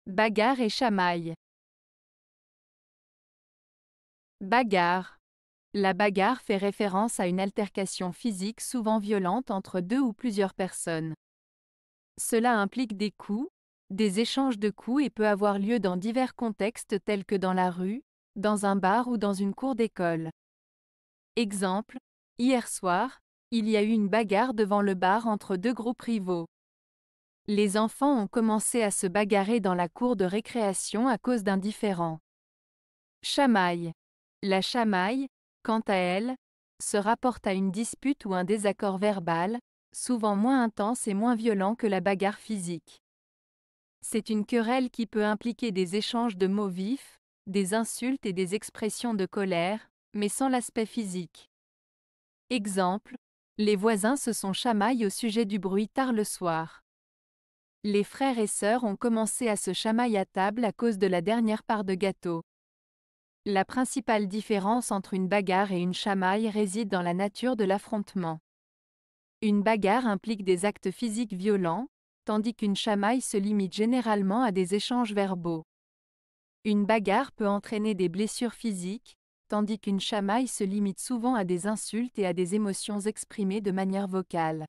Bagarre et chamaille. Bagarre. La bagarre fait référence à une altercation physique souvent violente entre deux ou plusieurs personnes. Cela implique des coups, des échanges de coups et peut avoir lieu dans divers contextes tels que dans la rue, dans un bar ou dans une cour d'école. Exemple, hier soir, il y a eu une bagarre devant le bar entre deux groupes rivaux. Les enfants ont commencé à se bagarrer dans la cour de récréation à cause d'un différend. Chamaille. La chamaille, quant à elle, se rapporte à une dispute ou un désaccord verbal, souvent moins intense et moins violent que la bagarre physique. C'est une querelle qui peut impliquer des échanges de mots vifs, des insultes et des expressions de colère, mais sans l'aspect physique. Exemple, les voisins se sont chamaillés au sujet du bruit tard le soir. Les frères et sœurs ont commencé à se chamailler à table à cause de la dernière part de gâteau. La principale différence entre une bagarre et une chamaille réside dans la nature de l'affrontement. Une bagarre implique des actes physiques violents, tandis qu'une chamaille se limite généralement à des échanges verbaux. Une bagarre peut entraîner des blessures physiques, tandis qu'une chamaille se limite souvent à des insultes et à des émotions exprimées de manière vocale.